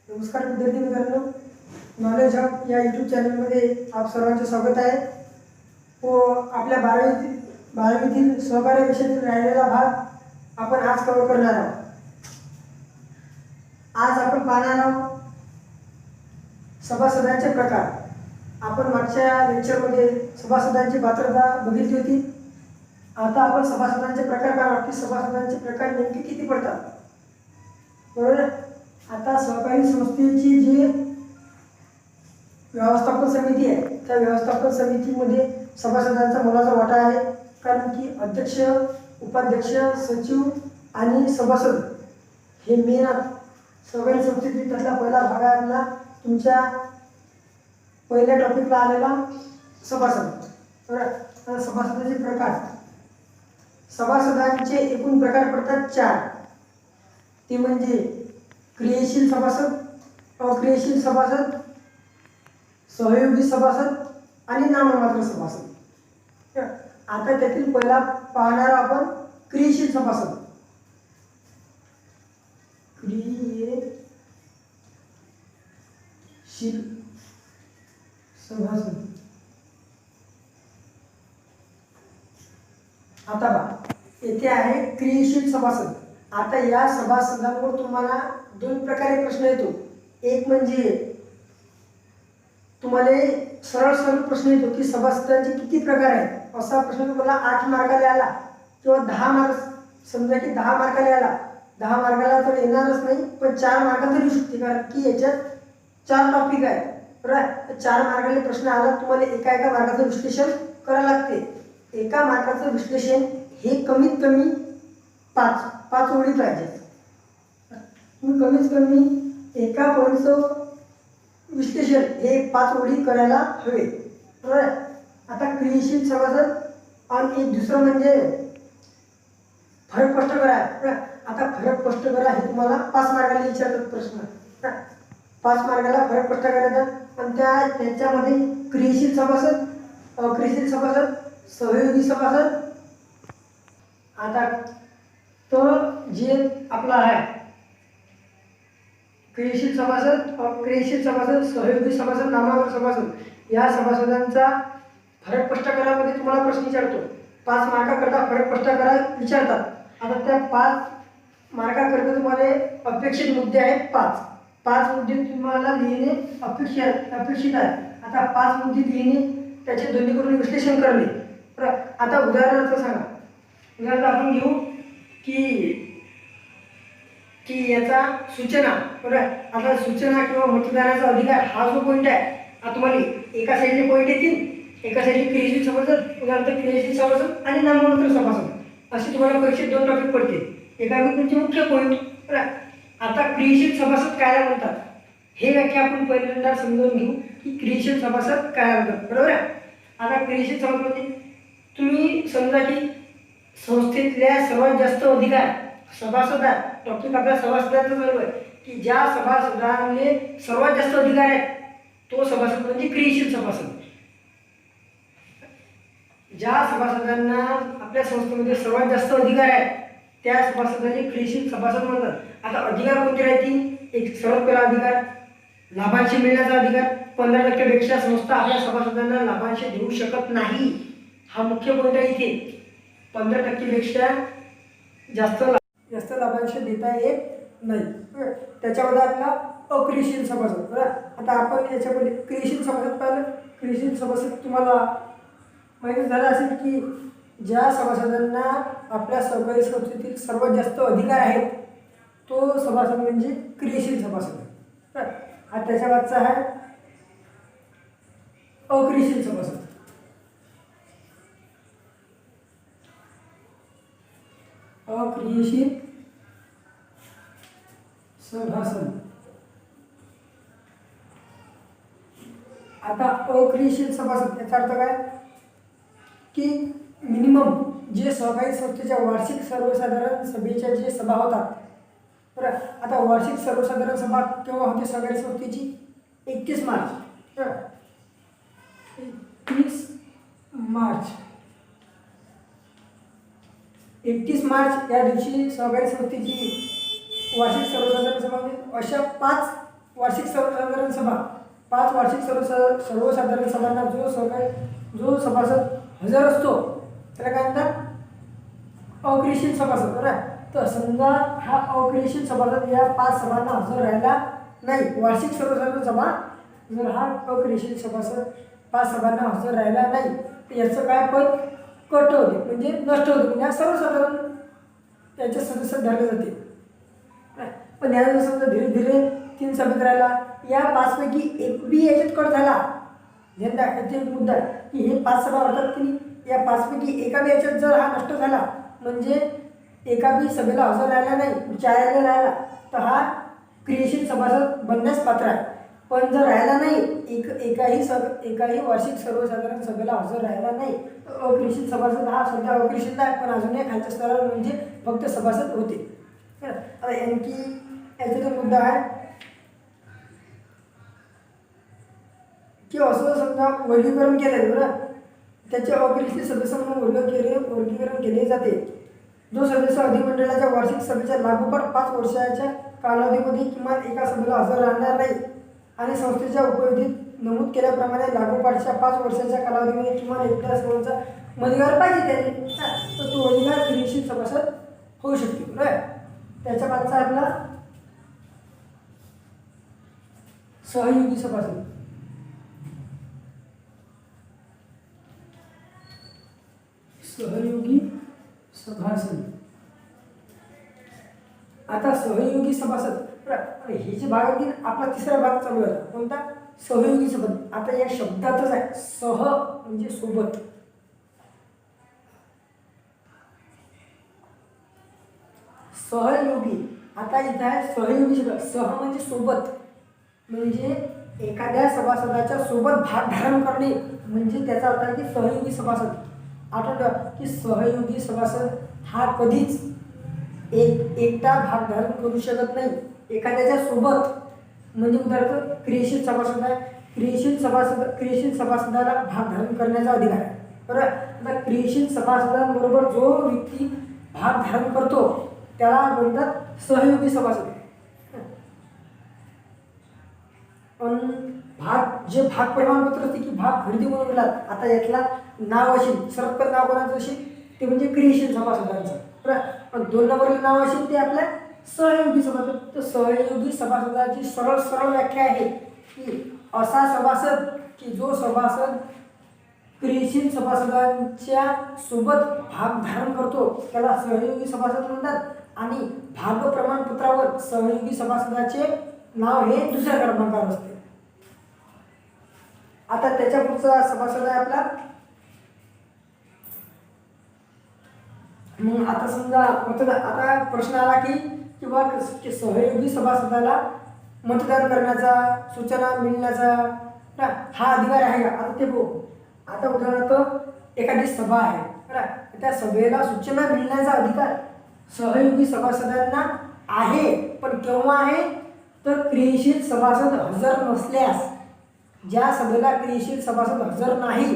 नमस्कार विद्यार्थी मित्रांनो, नॉलेज हब या यूट्यूब चॅनलमध्ये आप सर्वांचे स्वागत आहे. व आपल्या बारावीतील सहकार्य विषयातील राहिलेला भाग आपण आज कव्हर करणार आहोत. आज आपण पाहणार आहोत सभासदांचे प्रकार. आपण मागच्या लेक्चरमध्ये सभासदांची पात्रता बघितली होती. आता आपण सभासदांचे प्रकार पाहणार की सभासदांचे प्रकार नेमके किती पडतात. बरोबर. आता सहकारी संस्थेची जी व्यवस्थापन समिती आहे त्या व्यवस्थापन समितीमध्ये सभासदांचा मोलाचा वाटा आहे. कारण की अध्यक्ष, उपाध्यक्ष, सचिव आणि सभासद हे मेन सहकारी संस्थेतील त्यातला पहिला भाग आहे आपला तुमच्या पहिल्या टॉपिकला आलेला सभासद. बरोबर. सभासदांचे प्रकार. सभासदांचे एकूण प्रकार पडतात 4. ते म्हणजे क्रियाशील सभासद, अक्रियाशील सभासद, सहयोगी सभासद आणि नाममात्र सभासद. आता त्यातील पहिला पाहणार आपण क्रियाशील सभासद. क्रियाशील सभासद. आता बघा, येथे आहे क्रियाशील सभासद. आता या सभासदांवर तुम्हाला 2 प्रकारे प्रश्न येतो. एक म्हणजे तुम्हाला सरळ प्रश्न येतो की सभासदांचे किती प्रकार आहेत. असा प्रश्न तुम्हाला 8 मार्काला आला किंवा 10 मार्क, समजा की 10 मार्काला आला. 10 मार्काला तर येणारच नाही, पण 4 मार्क तरी येऊ शकते. कारण की याच्यात 4 टॉपिक आहेत. बरोबर. 4 मार्काला प्रश्न आला, तुम्हाला एका मार्काचं विश्लेषण करावं लागते. एका मार्काचं विश्लेषण हे कमीत कमी 5 ओळी पाहिजे. तुम्ही कमीत कमी एका पॉईंटचं विश्लेषण हे 5 ओळी करायला हवे. बरोबर. आता क्रियाशील सभासद आणि एक दुसरं म्हणजे फरक स्पष्ट करा. आता फरक स्पष्ट करा हे तुम्हाला 5 मार्काला विचारतात प्रश्न. 5 मार्काला फरक स्पष्ट करायचा. आणि त्याच्यामध्ये क्रियाशील सभासद, अक्रियाशील सभासद, सहयोगी सभासद. आता तो जे आपला आहे क्रियाशील सभासद, अक्रियाशील सभासद, सहयोगी सभासद, नाममात्र सभासद, या सभासदांचा फरक स्पष्ट करामध्ये तुम्हाला प्रश्न विचारतो. 5 मार्काकरता फरक स्पष्ट करा विचारतात. आता त्या 5 मार्काकरता तुम्हाला अपेक्षित मुद्दे आहेत 5 मुद्दे तुम्हाला लिहिणे अपेक्षित आहे. आता 5 मुद्दे लिहिणे, त्याचे दोन्ही करून विश्लेषण करणे. आता उदाहरणार्थ सांगा. उदाहरणार्थ आपण घेऊ की याचा सूचना. बरोबर. आता सूचना किंवा मतदानाचा अधिकार हा जो पॉईंट आहे, हा तुम्हाला एका साईडचे पॉईंट येतील. एका साईडचे क्रियाशील सभासद, उदाहरणार्थ क्रियाशील सभासद आणि नाममात्र सभासद, असे तुम्हाला परीक्षेत 2 टॉपिक पडतील. एका तुमचे मुख्य पॉईंट. बरोबर. आता क्रियाशील सभासद काय म्हणतात हे व्याख्या आपण पहिल्यांदा समजून घेऊ की क्रियाशील सभासद काय म्हणतात. बरोबर. आता क्रियाशील सभासद म्हणजे तुम्ही समजा की संस्थेतल्या सर्वात जास्त अधिकार सभासद आहे. टॉपिक आपल्या सभासदांचा चालू आहे की ज्या सभासदाने सर्वात जास्त अधिकार आहे तो सभासद म्हणजे क्रियाशील सभासद. ज्या सभासदांना आपल्या संस्थेमध्ये सर्वात जास्त अधिकार आहे त्या सभासदांनी क्रियाशील सभासद म्हणतात. आता अधिकार कोणते राहतील. एक सर्वात पहिला अधिकार लाभांश मिळण्याचा अधिकार. 15% संस्था आपल्या सभासदांना लाभांश देऊ शकत नाही. हा मुख्य पॉईंट आहे इथे. 15% जास्त लाभांश देता येत नाही. त्याच्यामध्ये आपला अक्रियाशील सभासद. बरं. आता आपण याच्यामध्ये क्रियाशील सभासद पाहिलं. क्रियाशील सभासद तुम्हाला माहिती झालं असेल की ज्या सभासदांना आपल्या सहकारी संस्थेतील सर्वात जास्त अधिकार आहेत तो सभासद म्हणजे क्रियाशील सभासद आहे. हा त्याच्या मागचा आहे अक्रियाशील सभासद. अक्रियाशील सभासद. आता अक्रियाशील सभासद याचा अर्थ काय की मिनिमम जे सहकारी संस्थेच्या वार्षिक सर्वसाधारण सभेच्या जे सभा होतात. बरं. आता वार्षिक सर्वसाधारण सभा केव्हा होते सहकारी संस्थेची. 31 मार्च. 31 मार्च या दिवशी सहकारी संस्थेची वार्षिक सर्वसाधारण सभा. अशा 5 वार्षिक सर्वसाधारण सभा, 5 वार्षिक सर्वसाधारण सभांना जो सभासद हजर असतो त्याला काय म्हणतात? अक्रियाशील सभासद. बरोबर. तर समजा हा अक्रियाशील सभासद या 5 सभांना हजर राहिला नाही, वार्षिक सर्वसाधारण सभा जर हा अक्रियाशील सभासद 5 सभांना हजर राहिला नाही तर याचं काय पद कट होते, म्हणजे नष्ट होते, म्हणजे सर्वसाधारण त्याचे सदस्य धरले जाते. पण यानंतर समजा धीरे धीरे 3 सभेत राहिला, या 5 पैकी एक बी याच्यात कट झाला. यंदा याचा एक मुद्दा आहे की हे 5 सभा वाढतात की नाही, या 5 पैकी एका बी याच्यात जर हा नष्ट झाला म्हणजे एका बी सभेला हजर राहिला नाही, विचारायला राहिला तर हा क्रियाशील सभासद बनण्यास पात्र आहे. पण जर राहिला नाही, एकाही वार्षिक सर्वसाधारण सभेला हजर राहिला नाही तर अक्रियाशील सभासद हा सध्या अक्रियाशील आहे, पण अजूनही खालच्या स्तरावर म्हणजे फक्त सभासद होते. आता आणखी याचा जो मुद्दा आहे की असं समजा वर्गीकरण केलं बरं, त्याचे अक्रियाशील सदस्य म्हणून वर्गीकरण केले जाते. जो सदस्य अधिमंडळाच्या वार्षिक सभेच्या लागोपाठ 5 वर्षाच्या कालावधीमध्ये किमान एका सभेला हजर राहणार नाही आणि संस्थेच्या उपयोजित नमूद केल्याप्रमाणे लागोपाठच्या 5 वर्षाच्या कालावधीमध्ये किमान एकदा सभांचा अधिकार पाहिजे त्याने, तर तो अधिकार क्रियाशील सभासद होऊ शकतो. बरोबर. त्याच्या मागचा आपला सहयोगी सभासद. सहयोगी सभासद. आता सहयोगी सभासद हे जे भाग आहे आपला तिसरा भाग चालू आहे. कोणता? सहयोगी सभासद. आता या शब्दातच आहे सह म्हणजे सोबत, सहयोगी. आता इथे आहे सहयोगी शब्द. सह म्हणजे सोबत, म्हणजे एखाद्या सभासदाच्या सोबत भाग धारण करणे, म्हणजे त्याचा अर्थ आहे की सहयोगी सभासद. आठवतं की सहयोगी सभासद हा कधीच एकटा भाग धारण करू शकत नाही, एखाद्याच्या सोबत. म्हणजे उदाहरणार्थ क्रियाशील सभासद आहे, क्रियाशील सभासदाला भाग धारण करण्याचा अधिकार आहे. बरोबर. आता क्रियाशील सभासदांबरोबर जो व्यक्ती भाग धारण करतो त्याला म्हणतात सहयोगी सभासद. भाग प्रमाणपत्र असते की भाग खरेदी म्हणून मिळाला. आता यातला नाव असेल, सर्वप्रथम नाव कोणाचं असेल ते म्हणजे क्रियाशील सभासदांचं. बरं. 2 नंबरला नाव असेल ते आपल्या सहयोगी सभासद. तर सहयोगी सभासदाची सरळ व्याख्या आहे की असा सभासद की जो सभासद क्रियाशील सभासदांच्या सोबत भाग धारण करतो त्याला सहयोगी सभासद म्हणतात. आणि भाग प्रमाणपत्रावर सहयोगी सभासदाचे नाव हे दुसऱ्या क्रमांकावर असते. आता त्याच्या पुढचा सभासद आहे आपला, मग आता समजा आता प्रश्न आला की किंवा सहयोगी सभासदाला मतदान करण्याचा, सूचना मिळण्याचा हा अधिकार आहे का? आता ते बघू. आता उदाहरणार्थ एखादी सभा आहे बरं, त्या सभेला सूचना मिळण्याचा अधिकार सहयोगी सभासदांना आहे. पण केव्हा आहे? तर क्रियाशील सभासद हजर नसल्यास. ज्या सभेला क्रियाशील सभासद हजर नाही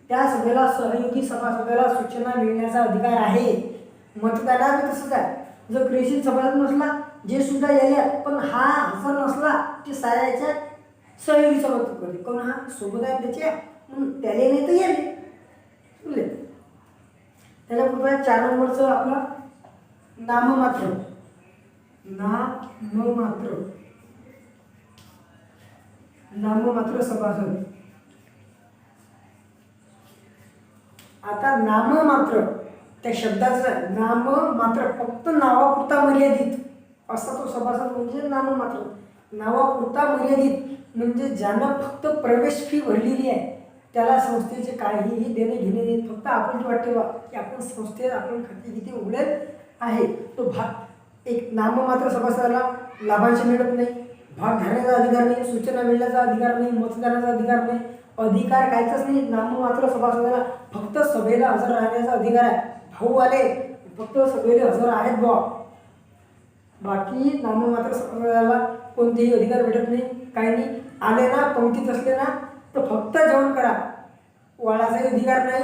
त्या सभेला सहयोगी सभासदाला सूचना मिळण्याचा अधिकार आहे. मतदानात तसंच आहे. जर क्रियाशील सभासद नसला, जे सुद्धा यायला पण हा हजर नसला ते साऱ्याच्या सहयोगी सभासद करते. कोण? हा सोबत आहे त्याच्या, त्याला नाही तर येईल. त्याला पुढे 4 नंबरचं आपला नाममात्र. नाममात्र सभासद. आता नाममात्र त्या शब्दाचं नाममात्र, फक्त नावापुरता मर्यादित असा तो सभासद म्हणजे नाममात्र. नावापुरता मर्यादित म्हणजे ज्यानं फक्त प्रवेश फी भरलेली आहे त्याला संस्थेचे काहीही देणे घेणे नाही. फक्त आपण वाटते की आपण संस्थेत आपण खाते किती उघडेल आहे. तो एक नाममात्र सभासदाला लाभांश मिळत नाही, भाग घेण्याचा अधिकार नाही, सूचना मिळण्याचा अधिकार नाही, मतदानाचा अधिकार नाही, अधिकार कायचाच नाही. नाममात्र सभासदाला फक्त सभेला हजर राहण्याचा अधिकार आहे. भाऊ आले फक्त सभेला हजर आहेत बुवा, बाकी नाममात्र सभासदाला कोणतेही अधिकार भेटत नाही, काही नाही. आले ना, पंक्तीत असले ना तर फक्त जेवण करा, वाळाचाही अधिकार नाही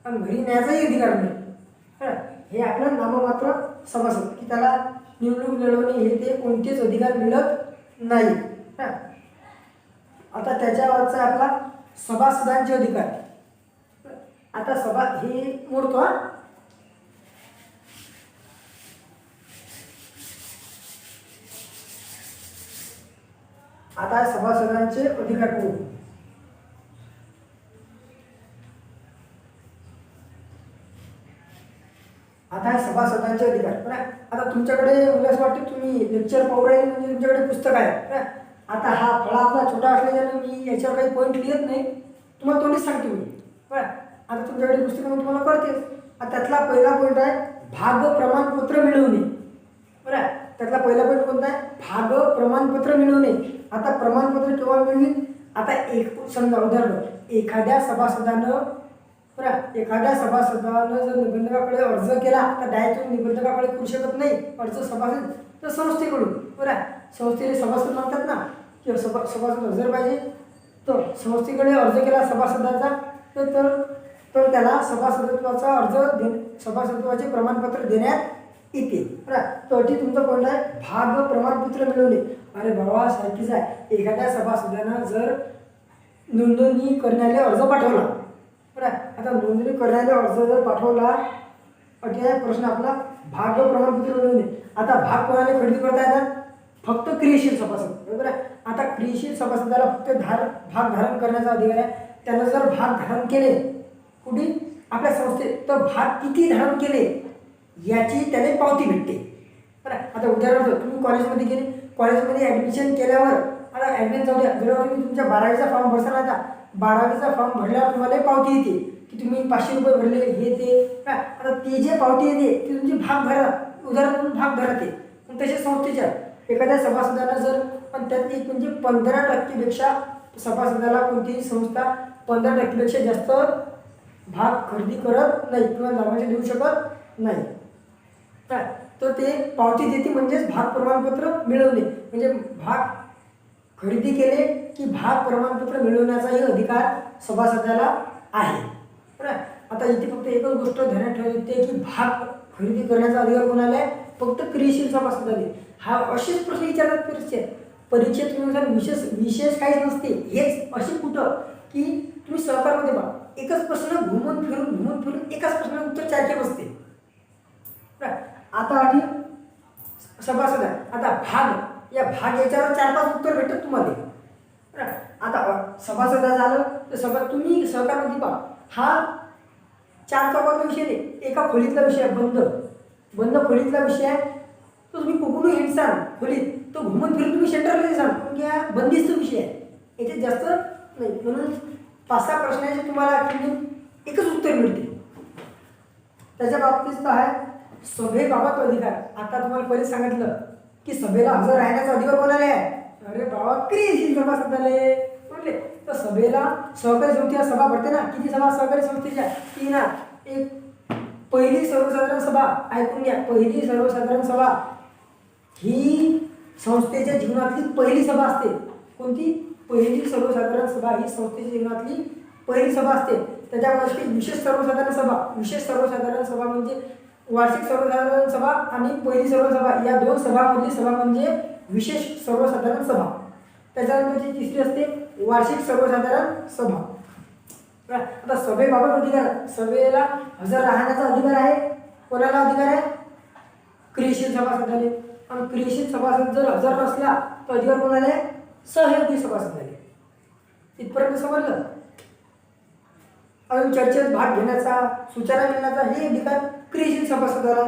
आणि घरी न्यायचाही अधिकार नाही. हे आपलं नाममात्र सभासद की त्याला निवडणूक लढवणे हे ते कोणतेच अधिकार मिळत नाही. हा. आता त्याच्यावरचा आपला सभासदांचे अधिकार. आता सभा हे मोडतो हा. आता सभासदांचे अधिकार मोडू. आता हे सभासदांचे अधिकार. आता तुमच्याकडे मला असं वाटतं तुम्ही लेक्चर पाहू राहिले म्हणजे तुमच्याकडे पुस्तक आहे. आता हा फळा आपला छोटा असल्याने मी याच्यावर काही पॉईंट लिहित नाही, तुम्हाला तोंडीच सांगते मी. आता तुमच्याकडे पुस्तकामध्ये तुम्हाला कळतेच. आता त्यातला पहिला पॉईंट आहे भाग प्रमाणपत्र मिळवणे. बरं, त्यातला पहिला पॉईंट कोणता आहे? भाग प्रमाणपत्र मिळवणे. आता प्रमाणपत्र केव्हा मिळतील? आता एक समजा उदाहरण, एखाद्या सभासदानं जर निबंधकाकडे अर्ज केला तर डायरेक्ट निबंधकाकडे करू शकत नाही अर्ज सभासद, तर संस्थेकडून. बरं, संस्थेने सभासद म्हणतात ना, किंवा सभासद हजर पाहिजे, तर संस्थेकडे अर्ज केला सभासदाचा तर त्याला सभासदत्वाचे प्रमाणपत्र देण्यात येते. बरं, तर अटी तुमचा पॉईंट आहे भाग प्रमाणपत्र मिळवणे. अरे बाबा सारखीच आहे. एखाद्या सभासदानं जर नोंदणी करण्याला अर्ज पाठवला, बरं, आता नोंदणी करण्याला अर्ज जर पाठवला, अटी आहे प्रश्न आपला भाग प्रमाणपत्र मिळवणे. आता भाग कोणाला खरेदी करता येतात? फक्त क्रियाशील सभासद. बरोबर आहे. आता क्रियाशील सभासदाला फक्त भाग धारण करण्याचा अधिकार आहे. त्यानं जर भाग धारण केले कुठे? आपल्या संस्थेत, तर भाग किती धारण केले याची त्याने पावती भेटते. बरं, आता उदाहरणार्थ तुम्ही कॉलेजमध्ये गेले, कॉलेजमध्ये ॲडमिशन केल्यावर, आता ॲडमिशन जाऊ द्या, जेव्हा तुम्ही तुमच्या 12वीचा फॉर्म भरसाल, आता 12वीचा फॉर्म भरल्यावर तुम्हाला पावती येते की तुम्ही 500 रुपये भरले हे ते. आता ती जे पावती येते ती तुमची भाग भरा, उदाहरण भाग भरते. पण तसे संस्थेच्या एखाद्या सभासदाला जर, पण त्यात एक म्हणजे 15% सभासदाला कोणतीही संस्था 15% जास्त भाग खरेदी करत नाही किंवा लाभांश देऊ शकत नाही. तर ते पावती देते, म्हणजेच भाग प्रमाणपत्र मिळवणे. म्हणजे भाग खरेदी केले की भाग प्रमाणपत्र मिळवण्याचाही अधिकार सभासदाला आहे. बरं, आता इथे फक्त एकच गोष्ट ध्यानात ठेवायची की भाग खरेदी करण्याचा अधिकार कोणाला आहे? फक्त क्रियाशील सभासदाला. हा असेच प्रश्न विचारतात परीक्षेत तुम्ही विशेष काहीच नसते. हेच असे कुठं की तुम्ही सहकारमध्ये पहा, एकच प्रश्न घुमून फिरून एकाच प्रश्नाचं उत्तर 4 बसते. आता आधी सभासद आहे. आता भाग, या भाग याच्यावर 4-5 उत्तर भेटतात तुम्हाला. आता सभासद झालं तर तुम्ही सहकारमध्ये पहा, हा 4 चौकातला विषय नाही, एका खोलीतला विषय आहे, बंद खोलीतला विषय आहे. तो तुम्ही कुठून हिंडसाल खोलीत, तो घुमून फिरून तुम्ही सेंटरला जाल, पण या बंदिस्त विषय आहे, याच्यात जास्त नाही. म्हणून 5-6 प्रश्नाचे तुम्हाला एकच उत्तर मिळते. त्याच्या बाबतीत आहे सभेबाबत अधिकार. आता तुम्हाला पहिले सांगितलं की सभेला हजर राहण्याचा अधिकार कोणाला आहे? अरे बाबा क्रियाशील सभासदाले म्हटले. तर सभेला सहकारी समितीला सभा भरते ना, किती सभा सहकारी समितीच्या? 3. एक पहिली सर्वसाधारण सभा, ऐकून घ्या, पहिली सर्वसाधारण सभा ही संस्थेच्या जीवनातली पहिली सभा असते. कोणती? पहिली सर्वसाधारण सभा ही संस्थेच्या जीवनातली पहिली सभा असते. त्याच्यामध्ये विशेष सर्वसाधारण सभा म्हणजे वार्षिक सर्वसाधारण सभा आणि पहिली सर्वसभा, या 2 सभामधली सभा म्हणजे विशेष सर्वसाधारण सभा. त्याच्यानंतर तिसरी असते वार्षिक सर्वसाधारण सभा. आता सभेबाबत अधिकार, सभेला हजर राहण्याचा अधिकार आहे. कोणाला अधिकार आहे? क्रियाशील सभासदाले. आणि क्रियाशील सभासद जर हजर नसला तर अधिकार कोणाला आहे? सहयोगी सभासदाले. इथपर्यंत समजलं? अजून चर्चेत भाग घेण्याचा, सूचना मिळण्याचा हे अधिकार क्रियाशील सभासदाला.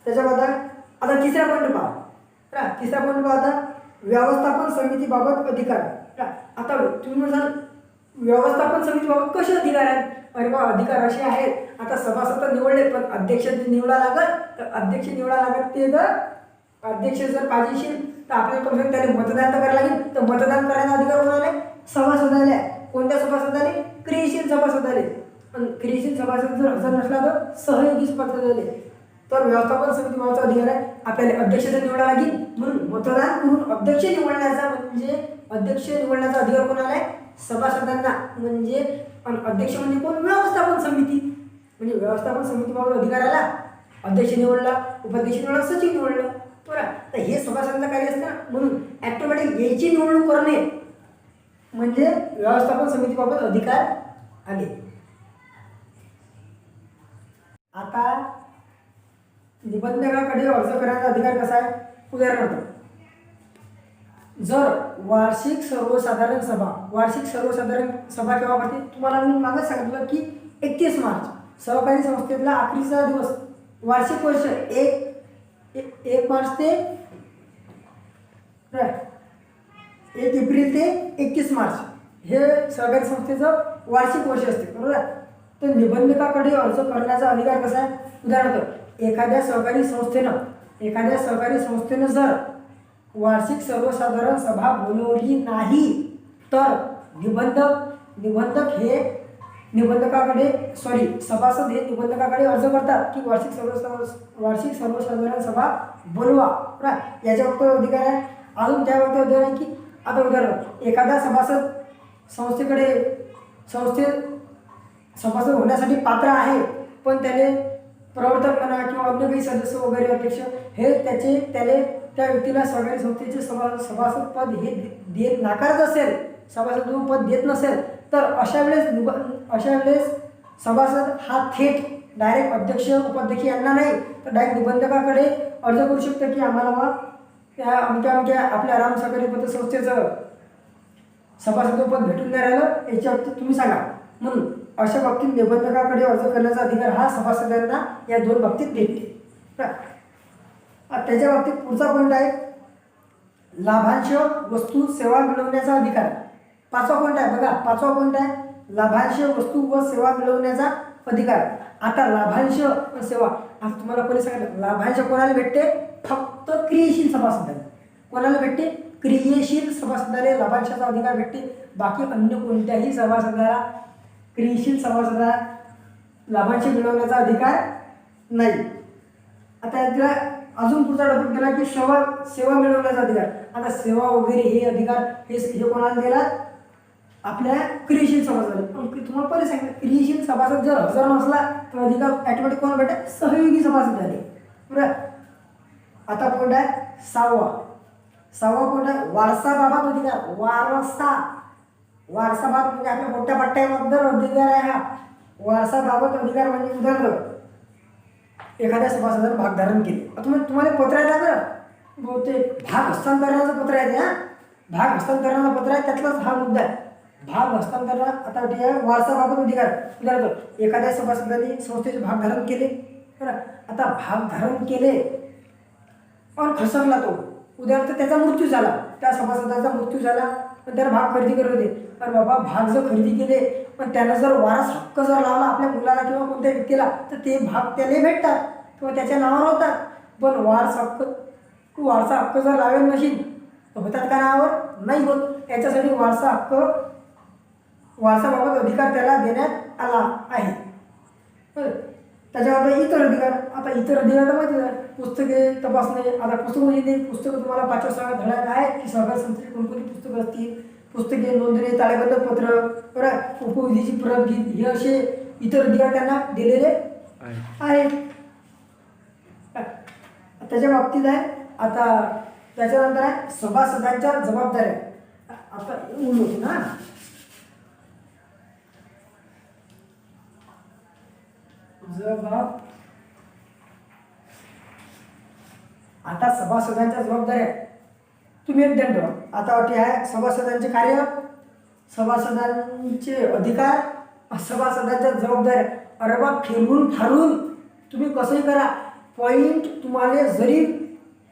त्याच्यामध्ये आता तिसरा पॉईंट पहा. आता व्यवस्थापन समितीबाबत अधिकार. आता तुम्ही म्हणाल व्यवस्थापन समितीबाबत कसे अधिकार आहेत? अरे बा, अधिकार असे आहेत, आता सभासद निवडले पण अध्यक्ष निवडा लागत, तर अध्यक्ष निवडा लागत. ते जर अध्यक्ष जर पाहिजे तर आपल्याला कमी त्याने मतदान तर करायला लागेल. तर मतदान करण्याचा अधिकार कोणाला? सभासदाला. कोणत्या सभासदाले? क्रियाशील सभासदाले. आणि क्रियाशील सभासद जर हजर नसला तर सहयोगी सभासदाले. तर व्यवस्थापन समितीबाबतचा अधिकार आहे, आपल्याला अध्यक्षाचा निवडा लागेल, म्हणून मतदान करून अध्यक्ष निवडण्याचा, म्हणजे अध्यक्ष निवडण्याचा अधिकार कोणाला आहे? सभासदांना. म्हणजे अध्यक्ष म्हणजे कोण? व्यवस्थापन समिती. म्हणजे व्यवस्थापन समितीबाबत अधिकार आला, अध्यक्ष निवडला, उपाध्यक्ष निवडला, सचिव निवडला. बरं. तर हे सभासदांचं कार्य असतं ना, म्हणून ॲटोमॅटिक याची निवडणूक करणे म्हणजे व्यवस्थापन समितीबाबत अधिकार आले. आता निबंधकाकडे अर्ज करण्याचा अधिकार कसा आहे? उदाहरणार्थ, जर वार्षिक सर्वसाधारण सभा केव्हा भरते? तुम्हाला मी मागच सांगितलं की 31 मार्च सहकारी संस्थेतला आखरीचा दिवस. वार्षिक वर्ष 1 मार्च ते 1 एप्रिल ते 31 मार्च हे सहकारी संस्थेचं वार्षिक वर्ष असते, बरोबर. तर निबंधकाकडे अर्ज करण्याचा अधिकार कसा आहे? उदाहरणार्थ, एखाद्या सहकारी संस्थेनं जर वार्षिक सर्वसाधारण सभा बोलवली नाही तर सभासद हे निबंधकाकडे अर्ज करतात की वार्षिक सर्वसाधारण सभा बोलवा. याच्या वक्तव्य अधिकार आहे. अजून त्या वक्तव्य अधिकार आहे की आता उदाहरण, एखादा सभासद संस्थेत सभासद होण्यासाठी पात्र आहे, पण त्याने प्रवर्तक म्हणा किंवा अन्य काही सदस्य वगैरे अध्यक्ष हे त्याले त्या व्यक्तीला सहकारी संस्थेचे सभासद पद हे देत नाकारत असेल, सभासद पद देत नसेल, तर अशा वेळेस सभासद हा थेट डायरेक्ट अध्यक्ष उपाध्यक्ष यांना नाही तर डायरेक्ट निबंधकाकडे अर्ज करू शकतो की आम्हाला त्या अमक्या आपल्या राम सहकारी पतसंस्थेचं सभासद पद भेटून नाही राहिलं, याच्या बाबतीत तुम्ही सांगा. म्हणून अशा बाबतीत निबंधकाकडे अर्ज करण्याचा अधिकार हा सभासदांना या 2 बाबतीत भेटते. त्याच्या बाबतीत पुढचा पॉईंट आहे लाभांश वस्तू सेवा मिळवण्याचा अधिकार. 5वा पॉईंट आहे बघा, 5वा पॉईंट आहे लाभांश वस्तू व सेवा मिळवण्याचा अधिकार. आता लाभांश व सेवा, आता तुम्हाला पहिले सांगितलं लाभांश कोणाला भेटते? फक्त क्रियाशील सभासदांना. कोणाला भेटते? क्रियाशील सभासदाला लाभांशाचा अधिकार भेटते. बाकी अन्य कोणत्याही क्रियाशील सभासदाला लाभांश मिळवण्याचा अधिकार नाही. आता यातला अजून पुढचा टॉपिक गेला की सेवा मिळवण्याचा अधिकार. आता सेवा वगैरे हे अधिकार हे कोणाला दिला? आपल्या क्रियाशील सभासदाला. तुम्हाला पहिले सांगितलं क्रियाशील सभासद जर हजर नसला तर अधिकार ॲटोमॅटिक कोण भेटेल? सहयोगी सभासद झाले, बरं. आता पॉईंट आहे 6वा पॉईंट आहे वारसाबाबत अधिकार. वारसाबाबत म्हणजे आपल्या मोठ्या पट्ट्यामध्ये अधिकार आहे हा. वारसाबाबत अधिकार म्हणजे उदाहरण, एखाद्या सभासदाने भागधारण केले. तुम्हाला पत्र आहे बरं, बहुतेक भाग हस्तांतरणाचं पत्र आहे. भाग हस्तांतरणाचं पत्र आहे, त्यातलाच हा मुद्दा आहे भाग हस्तांतरण. आता ठीक आहे वारसाबाबत अधिकार. उदाहरणार्थ, एखाद्या सभासदाने संस्थेचे भागधारण केले, बरं. आता भागधारण केले पण खसरला तो, उदाहरणार्थ त्याचा मृत्यू झाला, त्या सभासदाचा मृत्यू झाला, पण त्याला भाग खरेदी करत होते. पण बाबा भाग जर खरेदी केले पण त्यानं जर वारस हक्क जर लावला आपल्या मुलाला किंवा कोणत्या व्यक्तीला तर ते भाग त्याला भेटतात किंवा त्याच्या नावावर होतात. पण वारसा हक्क जर लावेल नशील तर होतात का नावावर? नाही होत. याच्यासाठी वारसाबाबत अधिकार त्याला देण्यात आला आहे. बरं. त्याच्यावर इतर अधिकार. आता इतर अधिकार तर माहिती आहे, पुस्तके तपासणे. आता पुस्तकं म्हणजे पुस्तकं तुम्हाला 5व्या धड्यात आहे की सहकारी संस्थेची कोणकोणती पुस्तकं असतील, पुस्तके, नोंदणी, ताळेबंद पत्र, बरं, उपविधीची प्रत हे असे इतर अधिकार त्यांना दिलेले आहेत. त्याच्या बाबतीत आहे. आता त्याच्यानंतर आहे सभासदांच्या जबाबदाऱ्या. आता होती ना, आता सभासदांच्या जबाबदाऱ्या तुम्ही एक ध्यान ठेवा. आता वाटते आहे सभासदांचे कार्य, सभासदांचे अधिकार, सभासदांच्या जबाबदाऱ्या. अरे बा, फिरून फारून तुम्ही कसंही करा, पॉईंट तुम्हाला जरी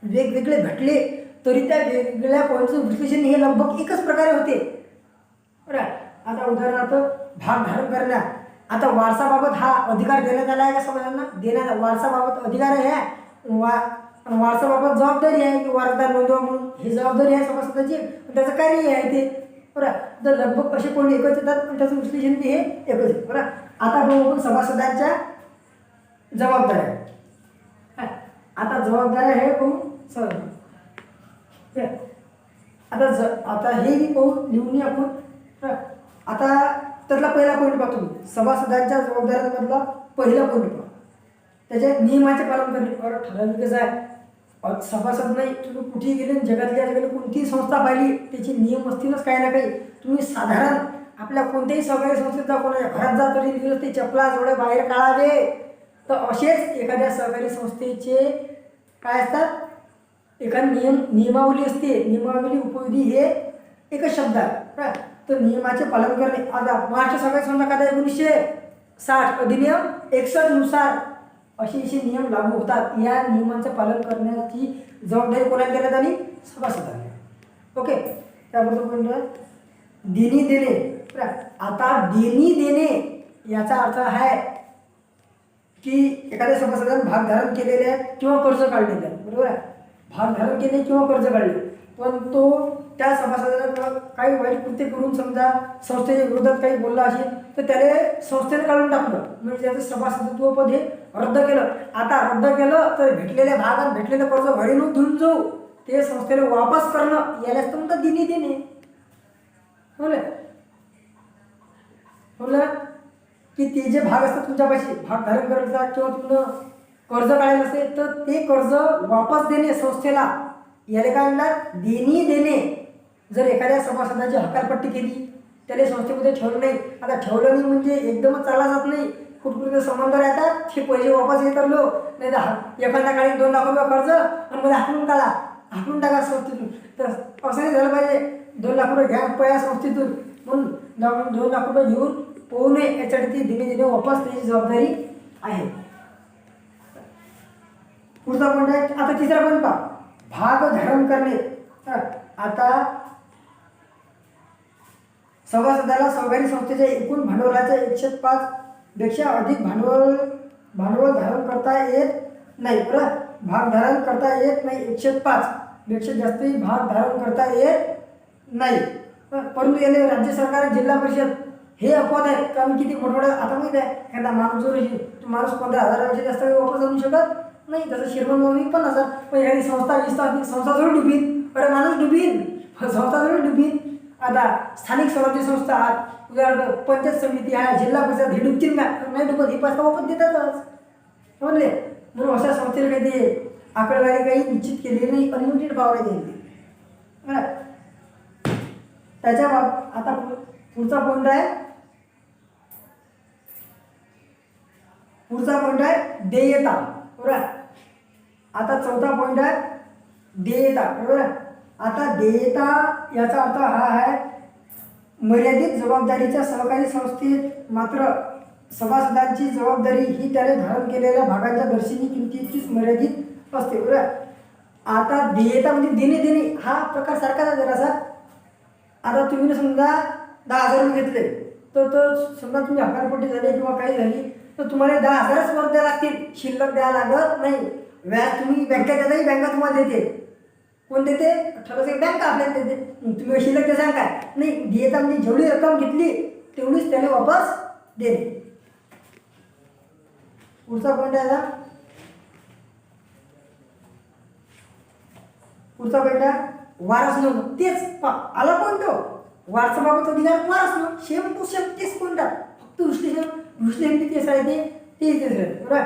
वेगवेगळे भेटले तरी त्या वेगवेगळ्या पॉईंटचं विश्लेषण हे लगभग एकच प्रकारे होते, बरं. आता उदाहरणार्थ भागधारण करण्यात. आता वारसाबाबत हा अधिकार देण्यात आला आहे का सभासदांना? वारसाबाबत अधिकार आहे, वारसाबाबत जबाबदारी आहे की वारसदार नोंदवा म्हणून, ही जबाबदारी आहे सभासदाची, त्याचं कार्य आहे ते, बरं. तर लगभग असे कोणी एकच येतात पण त्याचं विश्लेषण ते हे एकच आहे, बरं. आता आपण सभासदांच्या जबाबदाऱ्या. आता जबाबदाऱ्या हे पाहून आता हे पाहून लिहून आपण. आता त्यातला पहिला पॉईंट पहा तुम्ही, सभासदांच्या जबाबदाऱ्यांमधला पहिला पॉईंट पहा, त्याच्या नियमाचे पालन करणे. ठराविकच आहे, सभासद नाही, तुम्ही कुठेही गेले जगातल्या जगाला कोणतीही संस्था पाहिली त्याचे नियम असतीलच काही ना काही. तुम्ही साधारण आपल्या कोणत्याही सहकारी संस्थेत जा, कोणाच्या घरात जा तरी दिवस ते चपला जोडे बाहेर काढावे. तर असेच एखाद्या सहकारी संस्थेचे काय असतात, एखादी नियमावली असते. नियमावली उपविधी हे एकच शब्द आहे. तर नियमाचे पालन करणे. आता महाराष्ट्र सहकारी संस्था कायदा 1960 अधिनियम 61 नुसार असे नियम लागू होतात. या नियमांचं पालन करण्याची जबाबदारी कोणाला देण्यात आली? सभासदांना. ओके, त्याबरोबर कोणतं देणी देणे. आता देणी देणे याचा अर्थ आहे की एखाद्या सभासदाने भागधारक केलेले आहे किंवा कर्ज काढलेले आहे, बरोबर आहे. भागधारक केले किंवा कर्ज काढले, पण तो त्या सभासदाला काही वाईट कृत्य करून समजा संस्थेच्या विरोधात काही बोलला असेल तर त्याला संस्थेने काढून टाकलं, म्हणजे त्याचं सभासदत्व पद हे रद्द केलं. आता रद्द केलं तर भेटलेल्या भाग आणि भेटलेलं कर्ज घडीनं घेऊन जाऊ ते संस्थेला वापस करणं, यालाच तर म्हणतात देणी देणे. बोला की ते जे भाग असतात तुमच्यापाशी भागधारक करायचा किंवा तुम्हाला कर्ज काढायला असेल तर ते कर्ज वापस देणे संस्थेला, याला काय म्हणतात? देणी देणे. जर एखाद्या सभासदाची हकालपट्टी केली त्याला संस्थेमध्ये ठेवलं नाही, आता ठेवलं नाही म्हणजे एकदमच चालला जात नाही, कुठकुठे संबंध राहतात, ते पैसे वापस येत लो नाही तर एखाद्या काळी 2 लाख रुपये कर्ज आणि मध्ये हाकलून टाका संस्थेतून. तर असं नाही झालं पाहिजे. 2 लाख रुपये घ्या पया संस्थेतून, म्हणून 2 लाख रुपये घेऊन पोहू नये यासाठी ती दिने दिने वापस त्याची जबाबदारी आहे. पुढचा पॉईंट आहे. आता तिसरा पॉईंट पहा, भाग धारण करणे. आता सभासदाला सहकारी संस्थेच्या एकूण भांडवलाच्या 105 पेक्षा अधिक भांडवल धारण करता येत नाही. बरं, भाग धारण करता येत नाही. 105 पेक्षा जास्त भाग धारण करता येत नाही. परंतु याने राज्य सरकार जिल्हा परिषद हे अपवाद आहे. कारण किती मोठमोठं आता माहिती आहे, एखादा माणूस जो तो माणूस 15,000 जास्त वापस आणू शकत नाही, जसं श्रीमंत 50,000. पण एखादी संस्था जरूर डुबीन. अरे माणूस डुबीन, संस्था जरूर डुबीन. आता स्थानिक स्वराज्य संस्था उदाहरणार्थ पंचायत समिती आहे, जिल्हा परिषद हे डुबतील का? नाही डुबत, ही पैसा वापस देतातच. समजले? म्हणून अशा संस्थेला काही ते आकडेवारी काही निश्चित केलेली नाही, अनलिमिटेड पॉवर आहे त्यांची. त्याच्या आता पुढचा पॉईंट आहे देयता. बरोबर. आता चौथा पॉईंट आहे देयता. बरोबर. आता देयता याचा अर्थ हा आहे, मर्यादित जबाबदारीच्या सहकारी संस्थेत मात्र सभासदांची जबाबदारी ही त्याने धारण केलेल्या भागांच्या दर्शनी किमतीचीच मर्यादित असते. बरोबर. आता देयता म्हणजे देणे हा प्रकार सारखाच आहे जरासा. आता तुम्ही समजा 10,000 रुपये घेतले तर समजा तुम्ही हकालपट्टी झाली किंवा काही झाली तर तुम्हाला 10,000च वर द्यावं लागतील, शिल्लक द्यावं लागत नाही. व्याज तुम्ही बँकेत देताही बँका तुम्हाला देते. कोण देते? ठरवते बँक आपल्याला देते. तुम्ही शिल्लक ते सांगा नाही. देता म्हणजे जेवढी रक्कम घेतली तेवढीच त्याने वापस देणे. पुढचा पॉईंट आहे ना, पुढचा पॉईंट आहे वारस नोंद. तेच आला पॉईंट हो, वारसाबाबत अधिकार वारस नोंद. सेम टू सेम तेच पॉईंट आहे, फक्त विश्लेषण तेच आहे तेच आहे. बरोबर.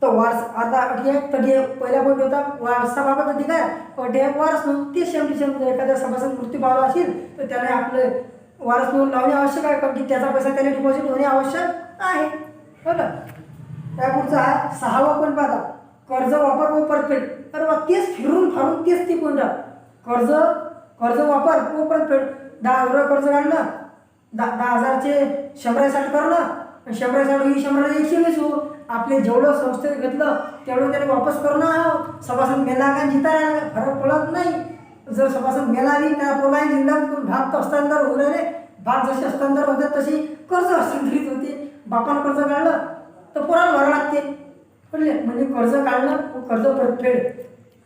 तर वारस आता ठीक आहे. तर पहिला पॉईंट होता वारसाबाबत अधिकार, अटे वारस नोंद. तेच सेम टू सेम. एखाद्या सभासद मृत्यू पावला असेल तर त्याने आपलं वारस नोंद लावणे आवश्यक आहे, कारण की त्याचा पैसा त्याने डिपॉझिट होणे आवश्यक आहे. बरोबर. त्या पुढचा हा 6वा पॉईंट पाहता, कर्ज वापर व परतफेड. बरोबर. तेच फिरून फारून तेच ते पॉईंट आहे. कर्ज वापर व परतफेड. 10,000 कर्ज काढणं, 10,000चे 100 करणं, 100 120 हो. आपले जेवढं संस्थेत घेतलं तेवढं त्याने वापस करणं. सभासद मेला का जिता राहिला फरक पडत नाही. जर सभासद मेला नाही त्या पोला जिंदा भाग हस्तांतर होऊ राहिले, भाग जसे हस्तांतर होते तशी कर्ज हस्तांतरित होते. बापानं कर्ज काढलं तर पोराला भरावं लागते. म्हणजे कर्ज काढणं व कर्ज परतफेड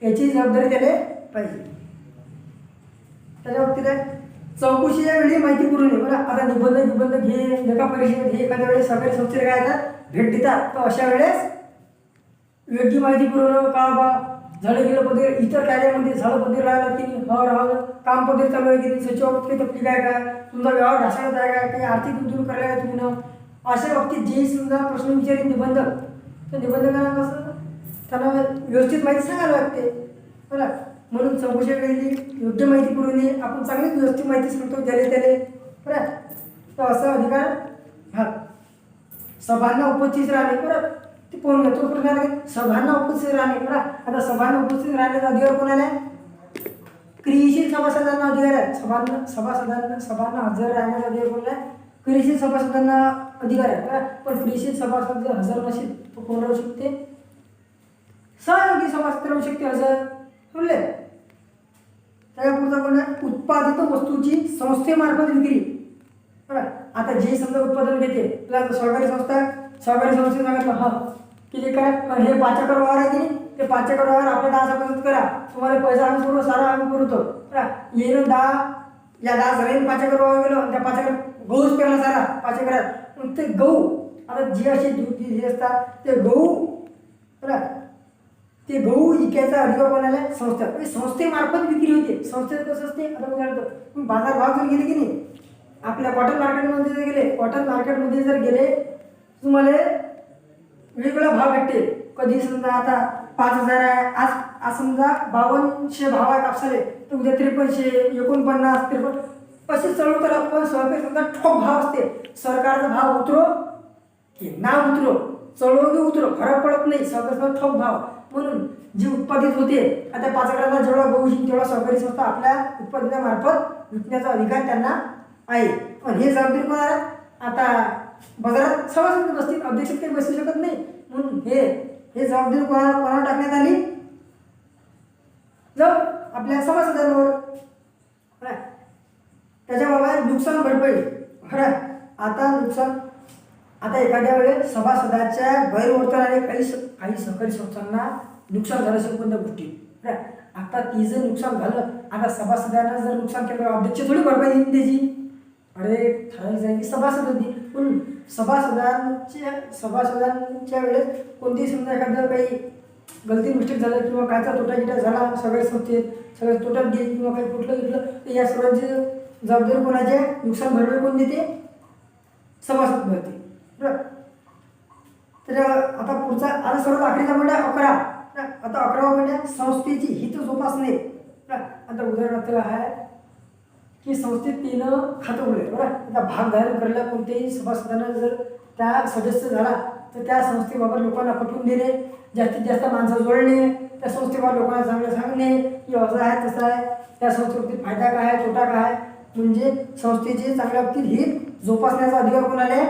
याची जबाबदारी त्याने पाहिजे. त्याच्या बाबतीत आहे चौकशीच्या वेळी माहिती पुरवणे. बरं. आता निबंध घे, लेखा परिषद हे एखाद्या वेळेस सरकारी संस्थेला काय येतात भेट देतात, तर अशा वेळेस योग्य माहिती पुरवणं. का बा झाडं गेलं पदे इतर कार्यामध्ये झाडं पदे राहिलं की काम पदे चालू आहे की नाही, सचिवाबाबत काही तकलीफ आहे काय, तुमचा व्यवहार ढासळत आहे काय, काही आर्थिक गुंतवणूक करायला आहे तुम्ही. अशा बाबतीत जे समजा प्रश्न विचारित निबंधक, तर निबंधकांना कसं त्यांना व्यवस्थित माहिती सांगायला लागते. बरं. म्हणून चौकशी वेळी योग्य माहिती पुरवणे, आपण चांगली व्यवस्थित माहिती सांगतो ज्याले त्याले, बरं. तर असा अधिकार हा सभांना उपस्थित राहणे, बरं. ते कोण घेतो प्रकार सभांना उपस्थित राहणे, बरं. आता सभांना उपस्थित राहण्याचा अधिकार कोणाला आहे? क्रियाशील सभासदांना अधिकार आहे. सभांना हजर राहण्याचा अधिकार कोणाला आहे? क्रियाशील सभासदांना अधिकार आहे, बरं. पण क्रियाशील सभासद जर हजर नसेल तो कोण राहू शकते? सहयोगी सभासद राहू शकते हजर, समजले. त्या पुढचा कोण आहे? उत्पादित वस्तूची संस्थेमार्फत विक्री, बरं. आता जे समजा उत्पादन घेते तुला सहकारी संस्थेने सांगितलं हा की काय हे 5 एकर वावर आहे की नाही, ते 5 एकर वावर आपल्या 10 सभासद करा, तुम्हाला पैसा आम्ही पुरवतो, सारा आम्ही पुरवतो, बरं. येणं 10 या 10 जणांनी 5 एकर वावर गेलो, त्या 5 एकर गहूच पेरला सारा 5 एकरात. मग ते गहू आता जे असे दूध असतात ते गहू, बरं. ते गहू विकायचा अधिकार कोणाला आहे? संस्था. म्हणजे संस्थेमार्फत विक्री होते. संस्थेचं कसं असते आता बघा, बाजार भाव जर गेले की नाही, आपल्या कॉटन मार्केटमध्ये जर गेले, कॉटन मार्केटमध्ये जर गेले तुम्हाला वेगवेगळा भाव भेटते. कधी समजा आता 5,000 आहे, आज समजा 5200 भाव आहे कापसाले, तर उद्या 5300, 49, 53 असे चढवतात. आपण सहकारी समजा ठोक भाव असते, सरकारचा भाव उतरो की ना उतरो, चढो की उतरो फरक पडत नाही, सहकारी ठोक भाव. म्हणून जे उत्पादित होते आता 5 एकराला जेवढा गहू येईल तेवढा सहकारी संस्था आपल्या उत्पादनामार्फत विकण्याचा अधिकार त्यांना आहे. पण हे जबाबदारी कोणाला? आता बाजारात सभासद बसतील, अध्यक्ष काही बसू शकत नाही. म्हणून हे जबाबदारी कोणाला टाकण्यात आली? जर आपल्या सभासदांवर. त्याच्याबाबत नुकसान भरपाई, खरं. आता एखाद्या वेळेस सभासदाच्या गैरवर्तनाने काही सहकारी संस्थांना नुकसान झालं असेल कोणत्या गोष्टी, बरं. आता ती जर नुकसान झालं, आता सभासदांना जर नुकसान केलं अध्यक्ष थोडी भरपाई देईन त्याची, अरे ठराविक जागी सभासद होती. पण सभासदांच्या वेळेस कोणतीही समजा एखादं काही गलती मिस्टेक झालं किंवा कायचा तोटा झाला सगळ्या संस्थेत, सगळ्या तोट्यात गेली किंवा काही कुठलं घेतलं, तर या सर्वांची जबाबदारी कोणाची आहे? नुकसान भरपाई कोण देते? सभासद भरते, बरं. तर आता पुढचा आता सर्वात आखरीचा म्हणजे 11. आता 11वा म्हणजे संस्थेची हित जोपासणे. आता उदाहरणार्थ आहे की संस्थेत 3 खातं उघडले, बरं. आता भागधारक करायला कोणत्याही सभासदांना जर त्या सदस्य झाला तर त्या संस्थेबाबत लोकांना पटवून देणे, जास्तीत जास्त माणसं जोडणे, त्या संस्थेबाबत लोकांना चांगलं सांगणे की असं आहे तसं आहे, त्या संस्थेबाबतीत फायदा काय आहे तोटा काय आहे, म्हणजे संस्थेचे चांगल्या बाबतीत हित जोपासण्याचा अधिकार कोणाला आहे?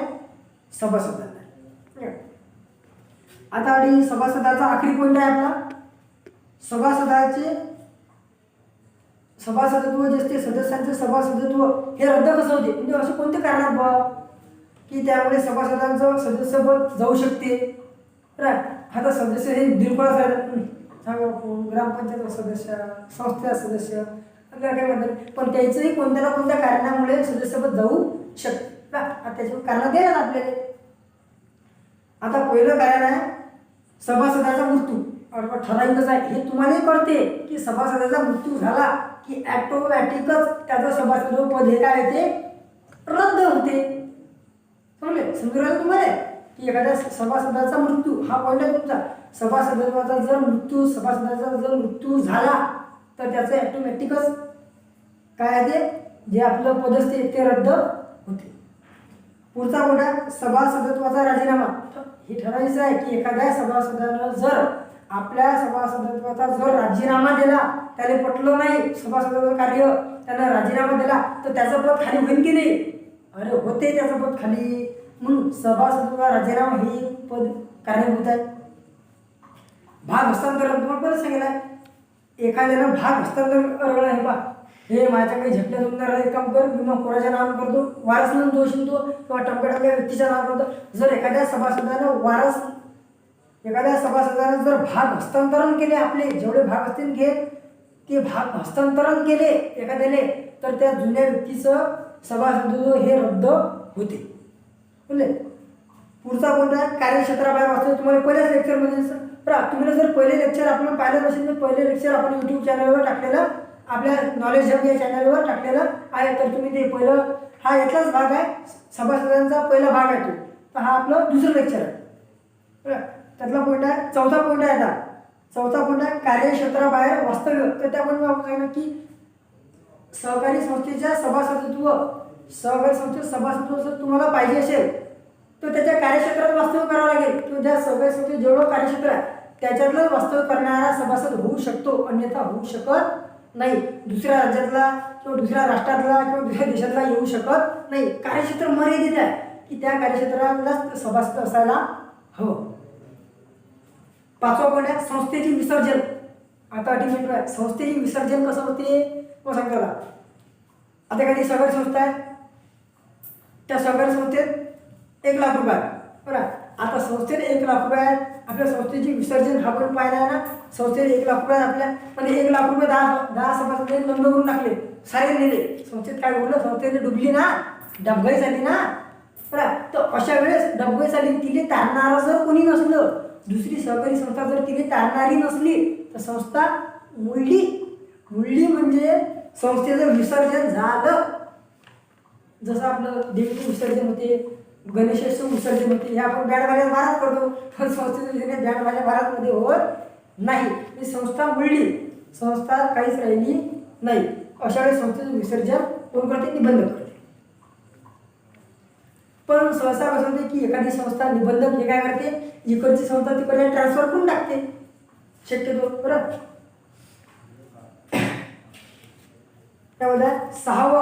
सभासदांना. आता आणि सभासदाचा आखरी पॉईंट आहे आपला सभासदत्व जे असते, सदस्यांचे सभासदत्व हे रद्द कसं होते, म्हणजे असे कोणते कारण बा की त्यामुळे सभासदांचं सदस्यपद जाऊ शकते, बरं. आता सदस्य हे बिलकुलच आहे, ग्रामपंचायत सदस्य, संस्था सदस्य आपल्याला काय म्हणतात, पण त्याचंही कोणत्या ना कोणत्या कारणामुळे सदस्यपद जाऊ शकते, बरं. त्याची कारण द्यायला आपल्याला. आता पहिलं कारण आहे सभासदाचा मृत्यू. ठराविकच आहे, हे तुम्हालाही कळते की सभासदाचा मृत्यू झाला की ॲटोमॅटिकच त्याचं सभासद पद हे काय होते? रद्द होते. समजले? समजून राहिलं तुम्हाला की एखाद्या सभासदाचा मृत्यू हा पॉईंट आहे तुमचा. सभासदाचा जर मृत्यू झाला तर त्याचं ॲटोमॅटिकच काय आहे ते जे आपलं पद असते ते रद्द होते. पुढचा पॉईंट आहे सभासदत्वाचा राजीनामा. हे ठरायचं आहे की एखाद्या सभासदानं जर आपल्या सभासदत्वाचा जर राजीनामा दिला, त्याला पटलं नाही सभासदाचं कार्य, त्यानं राजीनामा दिला तर त्याचं पद खाली होईल की नाही? अरे होते त्याचं पद खाली. म्हणून सभासदत्वाचा राजीनामा हे पद कारणीभूत आहे. भाग हस्तांतरण तुम्हाला बरं सांगितलं आहे, एखाद्यानं भाग हस्तांतरण आहे बा, हे माझ्याकडे झटल्या तुमचा एक काम कर, मी मग कोणाच्या नाव करतो, वारस म्हणून दोष येतो किंवा टप्प्याटप्प्या व्यक्तीच्या नाव करतो. जर एखाद्या सभासदानं जर भाग हस्तांतरण केले, आपले जेवढे भाग असतील ते भाग हस्तांतरण केले एखाद्याने, तर त्या जुन्या व्यक्तीचं सभासदत्व हे रद्द होते. बोलले. पुढचा कोणता आहे कार्यक्षेत्राबाहेर वाचतो. तुम्हाला पहिल्याच लेक्चरमध्ये तुम्ही जर पहिले लेक्चर आपण पाहिलं नसेल तर पहिले लेक्चर आपण यूट्यूब चॅनलवर टाकलेलं, आपल्या नॉलेज हब या चॅनलवर टाकलेलं आहे, तर तुम्ही ते पहिलं हा यातलाच भाग आहे, सभासदांचा पहिला भाग आहे तो, तर हा आपलं दुसरं लेक्चर आहे. त्यातला पॉईंट आहे चौथा पॉईंट आहे. आता चौथा पॉईंट आहे कार्यक्षेत्राबाहेर वास्तव्य. तर त्यामध्ये आपण सांगितलं की सहकारी संस्थेच्या सभासदत्व जर तुम्हाला पाहिजे असेल तर त्याच्या कार्यक्षेत्रात वास्तव्य करावं लागेल किंवा ज्या सहकारी संस्थेत जेवढं कार्यक्षेत्र आहे त्याच्यातलं वास्तव्य करणारा सभासद होऊ शकतो, अन्यथा होऊ शकत नाही. दुसऱ्या राज्यातला किंवा दुसऱ्या राष्ट्रातला किंवा दुसऱ्या देशातला येऊ शकत नाही. कार्यक्षेत्र मर्यादित आहे की त्या कार्यक्षेत्राला सभासद असायला हवं. पाचवा पॉईंट आहे संस्थेची विसर्जन. आता अटी मिनिट आहे. संस्थेची विसर्जन कसं होते मग सांगतो ना. आता एखादी सहकारी संस्था आहे, त्या सहकारी संस्थेत 1 लाख रुपये आहे बरं. आता संस्थेत 1 लाख रुपये आहेत. आपल्या संस्थेची विसर्जन हा पण पाहिला आहे ना. संस्थेत 1 लाख रुपये आपल्या म्हणजे 1 लाख रुपये 10 सभासदांनी नोंद करून टाकले, सारे नेले. संस्थेत काय बोललं, संस्थेने डुबली ना, डबघाई झाली ना बरं. तर अशा वेळेस डबघाई झाली, तिने तारणारा जर कोणी नसलं, दुसरी सहकारी संस्था जर तिने तारणारी नसली तर संस्था मुळली म्हणजे संस्थेचं विसर्जन झालं. जसं आपलं देवीचं विसर्जन होते, गणेशाचं विसर्जन होते, हे आपण बँडवाल्या महाराज करतो, पण संस्थेचं विसर्जन बँडवाल्या महाराजमध्ये होत नाही. ही संस्था मुळली, संस्था काहीच राहिली नाही. अशा वेळेस संस्थेचं विसर्जन कोण करते, निबंधक करते. पण सहसा कसं होते की एखादी संस्था निबंधक हे काय करते, इकडची संस्था तिकडे ट्रान्सफर करून टाकते शक्यतो बरं. त्यामध्ये 6वा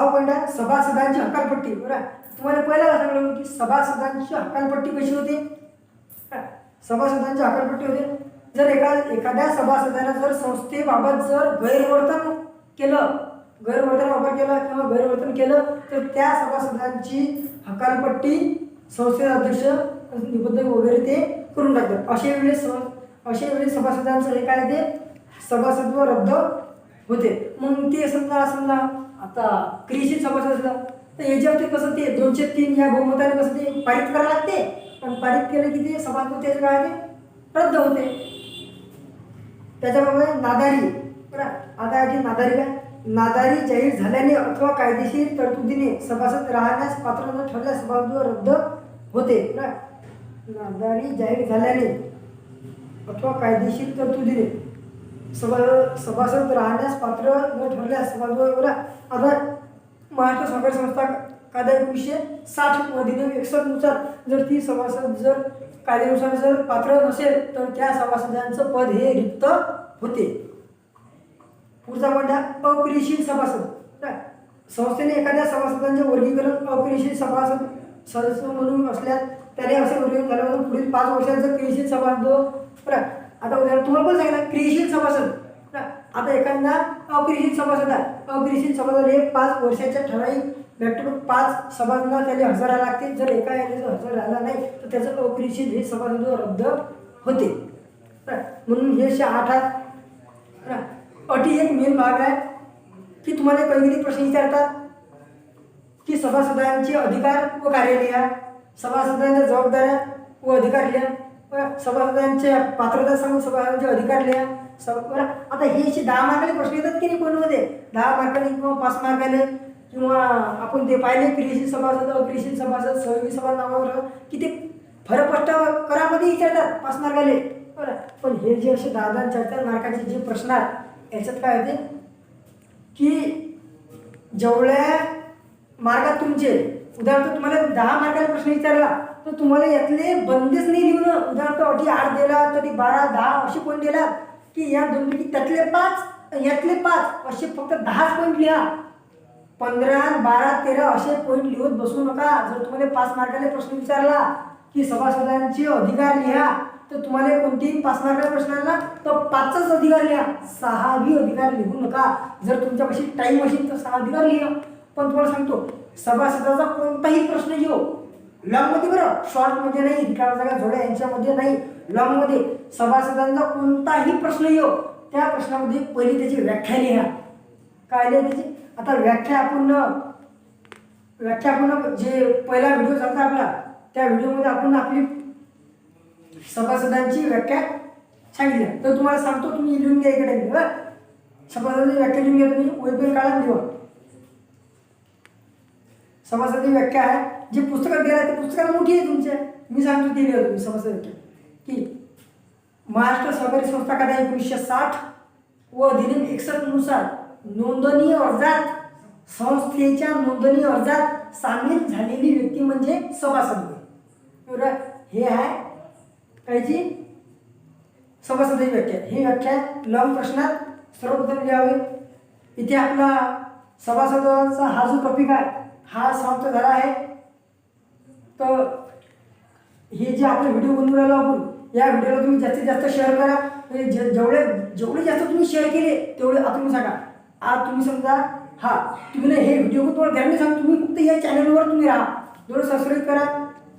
पॉईंट आहे सभासदांची हकालपट्टी बरं. तुम्हाला पहिला सांगितलं की सभासदांची हकालपट्टी कशी होते. सभासदांची हकालपट्टी होते जर एखाद्या सभासदाने जर संस्थेबाबत जर गैरवर्तन वापर केला किंवा गैरवर्तन केलं तर त्या सभासदांची हकालपट्टी संस्थेचे अध्यक्ष निबंधक वगैरे ते करून टाकतात. अशा वेळेस सभासदांचं हे काय ते सभासदत्व रद्द होते. मग ते समजा आता क्रियाशील सभासद असला तर याच्यावरती कसं ते 203 या बहुमताने कसं ते पारित करावं लागते. पण पारित केलं की ते सभासद त्याचं काय ते रद्द होते. त्याच्यामुळे नादारी बरं. आता याची नादारी काय, नादारी जाहीर झाल्याने अथवा कायदेशीर तरतुदीने सभासद राहण्यास पात्र न ठरल्यास सभासदत्व रद्द होते. नादारी जाहीर झाल्याने अथवा कायदेशीर तरतुदीने सभासद राहण्यास पात्र न ठरल्यास सभासदत्व. आता महाराष्ट्र सहकारी संस्था कायदा 1960 अधिनियम 61 नुसार जर ती सभासद जर कायद्यानुसार जर पात्र नसेल तर त्या सभासदांचं पद हे रिक्त होते. पुढचा पॉईंट आहे अक्रियाशील सभासद. संस्थेने एखाद्या सभासदांचे वर्गीकरण अक्रियाशील सभासद सदस्य म्हणून असल्यास त्याने असे वर्गीकरण झाल्यानंतर पुढील 5 वर्षांचं क्रियाशील सभासद बरं. आता उदाहरण तुम्हाला पण सांगितलं क्रियाशील सभासद. आता एखादा अक्रियाशील सभासद आहे, अक्रियाशील सभासद हे 5 वर्षाच्या ठराविक बॅक 5 सभासदांना त्याला हजर राहायला लागते. जर एका याने जर हजर राहिला नाही तर त्याचं अक्रियाशील हे सभासद रद्द होते. म्हणून हे 8 आहेत. अटी एक मेन भाग आहे की तुम्हाला कधी प्रश्न विचारतात की सभासदांचे अधिकार व कार्य लिहा, सभासदांच्या जबाबदाऱ्या व अधिकार लिहा, सभासदांच्या पात्रता सांगून सभासदांचे अधिकार लिहा. बरं. आता हे 10 मार्काले प्रश्न येतात की नाही कोणमध्ये 10 मार्काने किंवा 5 मार्काले किंवा आपण ते पाहिले क्रियाशील सभासद अक्रियाशील सभासद सहयोगी सभासद नावावर किती फरक स्पष्ट करामध्ये विचारतात 5 मार्काले बरं. पण हे जे असे 10-10 4-4 मार्काचे जे प्रश्न आहेत याच्यात काय होते की जेवढ्या मार्कात तुमचे उदाहरणार्थ तुम्हाला 10 मार्काला प्रश्न विचारला तर तुम्हाला यातले बंदेच नाही लिहून उदाहरणार्थ अटी 8 दिला तरी 12-10 असे पॉईंट दिला की या दोन्ही त्यातले 5 यातले 5 असे फक्त 10 पॉईंट लिहा. 15, 12, 13 असे पॉईंट लिहत बसू नका. जर तुम्हाला 5 मार्काला प्रश्न विचारला की सभासदांचे अधिकार लिहा तर तुम्हाला कोणतीही 5 मार्काला प्रश्न आला तर 5च अधिकार लिहा, 6 अधिकार लिहू नका. जर तुमच्यापाशी टाईम असेल तर 6 अधिकार लिहा. पण तुम्हाला सांगतो सभासदाचा कोणताही प्रश्न येऊ लॉंगमध्ये बरं, शॉर्टमध्ये नाही, रिकाम्या जागा जोड्या यांच्यामध्ये नाही, लॉंगमध्ये सभासदांचा कोणताही प्रश्न येऊ त्या प्रश्नामध्ये पहिली त्याची व्याख्या लिहा. काय लिहा त्याची. आता व्याख्या आपण जे पहिला व्हिडिओ झाला आपला त्या व्हिडिओमध्ये आपण आपली सभासदांची व्याख्या सांगितली. तर तुम्हाला सांगतो तुम्ही लिहून घ्या इकडे बरं. सभासदांची व्याख्या लिहून घ्या तुम्ही वैपेन काळात लिहा. सभासदांची व्याख्या आहे जी पुस्तकात दिला ते पुस्तकात मोठी आहे तुमच्या. मी सांगतो ती लिहा तुम्ही सभासद व्याख्या की महाराष्ट्र सहकारी संस्था कायदा 1960 व अधिनियम 61 नुसार नोंदणी अर्जात संस्थेच्या नोंदणी अर्जात सामील झालेली व्यक्ती म्हणजे सभासद होय. बरोबर. हे आहे कायची सभासदाची व्याख्या. ही व्याख्या लॉंग प्रश्नात सर्वप्रथम लिहावे. इथे आपला सभासदाचा हा जो टॉपिक आहे हा समाप्त झाला आहे. तर हे जे आपले व्हिडिओ बनवून राहिलो आपण, या व्हिडिओला तुम्ही जास्तीत जास्त शेअर करा. म्हणजे जेवढे जास्त तुम्ही शेअर केले तेवढे आता तुम्ही सांगा. आज तुम्ही समजा तुम्ही हे व्हिडिओ तुम्हाला गॅरंटी सांगतो, तुम्ही फक्त या चॅनलवर तुम्ही राहा, थोडं सबस्क्राईब करा,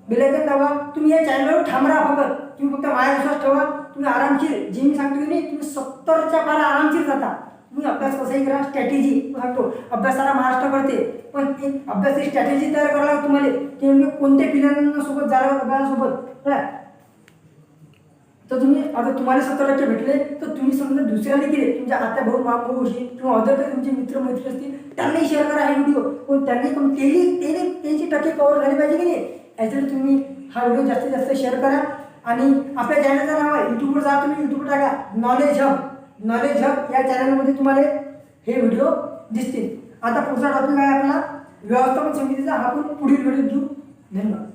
बेल आयकॉन दाबा, तुम्ही या चॅनलवर ठाम राहा. तुम्ही फक्त माझ्या विश्वास ठेवा. तुम्ही आरामशीर जे मी सांगतो की नाही, तुम्ही 70च्या पार आरामशीर जाता. तुम्ही अभ्यास कसाही करा, स्ट्रॅटेजी सांगतो अभ्यासाला महाराष्ट्र करते, पण एक अभ्यासाची स्ट्रॅटेजी तयार करायला लागते तुम्हाला की म्हणजे कोणत्या पिल्लांसोबत जायला अभ्यासासोबत. तर तुम्ही आता तुम्हाला 70% भेटले तर तुम्ही समजा दुसऱ्याला केले, तुमच्या आत्या भाऊ मामा असेल किंवा अदर काही तुमचे मित्र मैत्री असतील त्यांनाही शेअर करा हे व्हिडिओ. पण त्यांनी कम त्यांची टक्के कव्हर झाली पाहिजे की नाही, याच्यासाठी तुम्ही हा व्हिडिओ जास्तीत जास्त शेअर करा. आणि आपल्या चॅनलचं नाव आहे, यूट्यूबवर जा तुम्ही, यूट्यूबवर टाका नॉलेज हब या चॅनलमध्ये तुम्हाला हे व्हिडिओ दिसतील. आता पुढचा टॉपिक आहे आपला व्यवस्थापन समितीचा. आपण पुढील व्हिडिओ घेऊ. धन्यवाद.